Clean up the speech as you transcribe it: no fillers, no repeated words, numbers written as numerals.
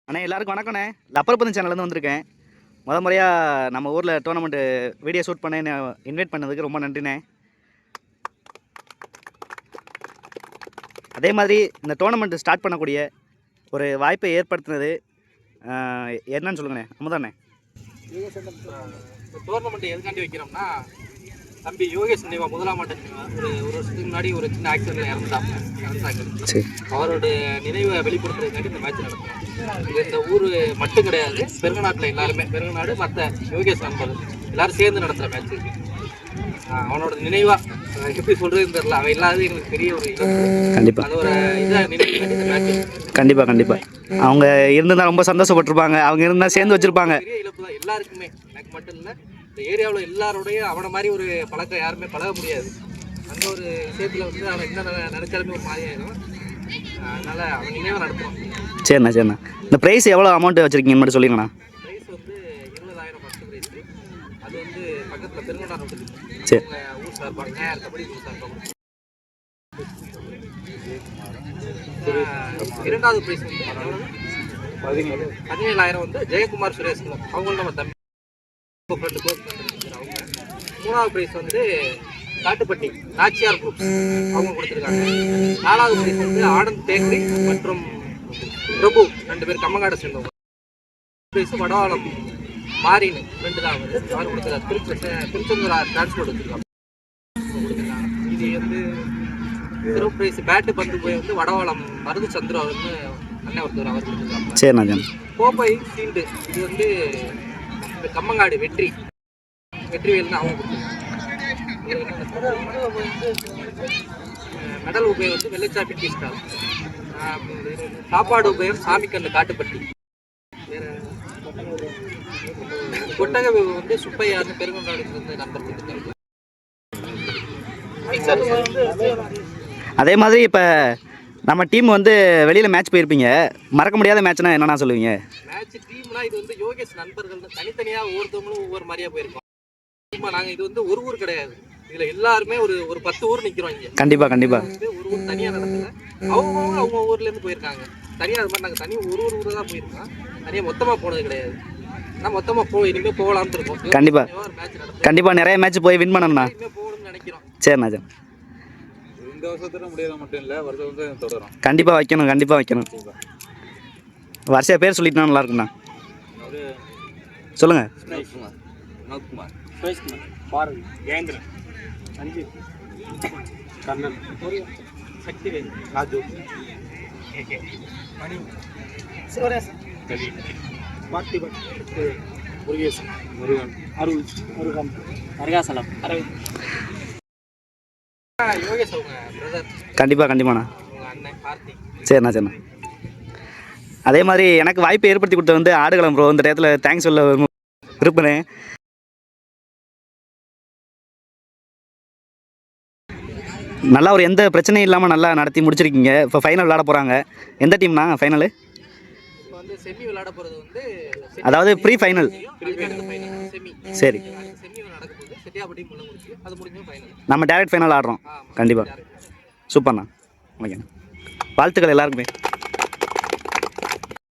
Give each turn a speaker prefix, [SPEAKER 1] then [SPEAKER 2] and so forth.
[SPEAKER 1] அண்ணே எல்லாருக்கும் வணக்கண்ணே. லப்பர்பந்து சேனல்லேருந்து வந்திருக்கேன். முறையாக நம்ம ஊரில் டோர்னமெண்ட்டு வீடியோ ஷூட் பண்ண என்னை இன்வைட் பண்ணதுக்கு ரொம்ப நன்றிண்ணே. அதே மாதிரி இந்த டோர்னமெண்ட்டு ஸ்டார்ட் பண்ணக்கூடிய ஒரு வாய்ப்பை ஏற்படுத்தினது என்னன்னு சொல்லுங்கண்ணே. அமுதாண்ணே.
[SPEAKER 2] டோர்னமெண்ட் எதுக்காண்டி வைக்கிறோம்னா, தம்பி யோகேஷ் நினைவா முதலாம் ஆண்டு ஒரு வருஷத்துக்கு முன்னாடி ஒரு சின்ன ஆக்சிடென்ட்ல இறந்தாங்க. அவரோட நினைவை வெளிப்படுத்துறதுக்காண்டி இந்த மேட்ச் நடத்துறோம். இது இந்த ஊர் மட்டும் கிடையாது, பெருங்கநாட்டில் எல்லாருமே, பெருங்கநாடு மற்ற யோகேஷ் நண்பர்கள் எல்லாரும் சேர்ந்து நடத்துகிற மேட்ச். அவனோட நினைவா எப்படி சொல்றதுன்னு தெரியல, அவன் இல்லாத எங்களுக்கு பெரிய ஒரு
[SPEAKER 1] கண்டிப்பாக
[SPEAKER 2] அது ஒரு இதாக நினைவு.
[SPEAKER 1] கண்டிப்பாக அவங்க இருந்தால் ரொம்ப சந்தோஷப்பட்டிருப்பாங்க. அவங்க இருந்தால் சேர்ந்து வச்சிருப்பாங்க.
[SPEAKER 2] பெரிய இழப்பு தான் எல்லாருக்குமே, எனக்கு மட்டும் இல்லை, இந்த ஏரியாவில் எல்லாரோடைய அவனை மாதிரி ஒரு பழக்கம் யாருமே பழக முடியாது. அந்த ஒரு விஷயத்தில் வந்து அவன் என்ன நினைச்சாலுமே ஒரு மாதிரி ஆயிடும். அதனால அவன் நினைவாக நடத்துவோம்.
[SPEAKER 1] சரிண்ணா. இந்த ப்ரைஸ் எவ்வளோ அமௌண்ட் வச்சுருக்கீங்கன்னு மட்டும் சொல்லிங்கண்ணா.
[SPEAKER 2] ப்ரைஸ் வந்து 20,000 ஃபஸ்ட்டு ப்ரைஸ். அது வந்து பக்கத்தில் பெருங்கொண்டான் ரோடு.
[SPEAKER 1] சரி,
[SPEAKER 2] ஊர் சார்பாக கபடி ஊர் சார்பாக. இரண்டாவது ப்ரைஸ் வந்து 17,000 வந்து ஜெயக்குமார் சுரேஷ், அவங்களும் நம்ம தம்பி ஃப்ரெண்டு க்ளோஸ் பண்ணிருக்காங்க அவங்க. மூணாவது ப்ரைஸ் வந்து காட்டுப்பட்டி நாச்சியார் குரூப், அவங்க கொடுத்துருக்காங்க. நாலாவது ப்ரைஸ் வந்து ஆனந்த் பேக்கரி மற்றும் பிரபு, 2 பேர் கம்மங்காடை சேர்ந்தவங்க. ப்ரைஸ் வடவாளம் மாறின்னு 2 தான் அவர் கொடுத்துருக்காரு. திருச்செந்தூர் டிரான்ஸ்போர்ட் வச்சுருக்காங்க. இது வந்து சிறப்பு ப்ரைஸ் பேட்டு பந்து போய் வந்து வடவாளம் மருது சந்திரா வந்து அண்ணன் ஒருத்தர் அவர் கொடுத்துருக்காங்க.
[SPEAKER 1] சரிண்ணா.
[SPEAKER 2] கோப்பை சீல்டு இது வந்து கம்மங்காடு வெற்றிவேல் தான் அவங்க கொடுத்துருக்காங்க. மெடல் உபயம் வந்து வெள்ளச்சாப்பி டீ ஸ்டால், சாப்பாடு உபயம் சாமிக்கண்ணு காட்டுப்பட்டி, கொட்டக வந்து சுப்பையார்னு பெருங்கொண்டாடு நம்பர் கொடுத்துருக்காங்க.
[SPEAKER 1] அதே மாதிரி இப்போ நம்ம டீம் வந்து வெளியில் மேட்ச் போயிருப்பீங்க, மறக்க முடியாத மேட்ச்னா என்னென்னா சொல்லுவீங்க?
[SPEAKER 2] மேட்ச் டீம்னா இது வந்து யோகேஷ் நண்பர்கள் தனித்தனியாக ஒவ்வொருத்தவங்களும் ஒவ்வொரு மாதிரியா போயிருக்கோம். நாங்கள் இது வந்து ஒரு ஊர் கிடையாது, இதில் எல்லாருமே ஒரு 10 ஊர் நிற்கிறோம் இங்கே.
[SPEAKER 1] கண்டிப்பாக
[SPEAKER 2] வந்து ஒரு ஊர் தனியாக நடக்கல, அவங்க ஊர்லேருந்து போயிருக்காங்க. தனியாக அது மாதிரி நாங்கள் தனியாக ஒரு ஊர் தான் போயிருக்கோம். தனியாக மொத்தமாக போனது கிடையாது. ஆனால் மொத்தமாக இனிமேல் போகலாம்னு இருக்கோம்.
[SPEAKER 1] கண்டிப்பாக நிறைய மேட்ச் போய் வின் பண்ணணும்ண்ணா.
[SPEAKER 2] போகணும்னு நினைக்கிறோம்.
[SPEAKER 1] சரிண்ணா.
[SPEAKER 3] இந்த வருஷத்துல முடியாத மட்டும் இல்லை, வருஷம் வந்து தொடரும்.
[SPEAKER 1] கண்டிப்பாக வைக்கணும். வருஷ பேர் சொல்லிட்டுனா நல்லா இருக்குண்ணா. சொல்லுங்கள்.
[SPEAKER 2] வினோத்குமார், சுரேஷ்குமார், பாரதி, ஜெயேந்திரன், சஞ்சீவ், கர்ணன், சக்திவேல், ராஜு, மணி, சிவரேசன், பார்த்திபன், முருகேசன், முருகன், அருள், முருகன், அருகாசலம், அரவிந்த், யோகேஷ் அவங்க பிரதர்.
[SPEAKER 1] கண்டிப்பாண்ணா.
[SPEAKER 2] அண்ணன் கார்த்தி.
[SPEAKER 1] சரிண்ணா. அதே மாதிரி எனக்கு வாய்ப்பை ஏற்படுத்தி கொடுத்த வந்து ஆடுகளம் ப்ரோ. இந்த டயத்தில் தேங்க்ஸ் சொல்ல விரும்புகிறேன். நல்லா ஒரு எந்த பிரச்சனையும் இல்லாமல் நல்லா நடத்தி முடிச்சிருக்கீங்க. இப்போ ஃபைனல் விளையாட போகிறாங்க. எந்த டீம்னா ஃபைனலு?
[SPEAKER 2] இப்போ வந்து செமி விளையாட போகிறது வந்து,
[SPEAKER 1] அதாவது ப்ரீ ஃபைனல். சரி,
[SPEAKER 2] செமி நடக்க போகுது. செட்டியாபட்டி முடிச்சு அது முடிஞ்சு ஃபைனல்.
[SPEAKER 1] நம்ம டேரக்ட் ஃபைனல் ஆடுறோம். கண்டிப்பாக. சூப்பர்ண்ணா. ஓகேண்ணா. வாழ்த்துக்கள் எல்லாருக்குமே.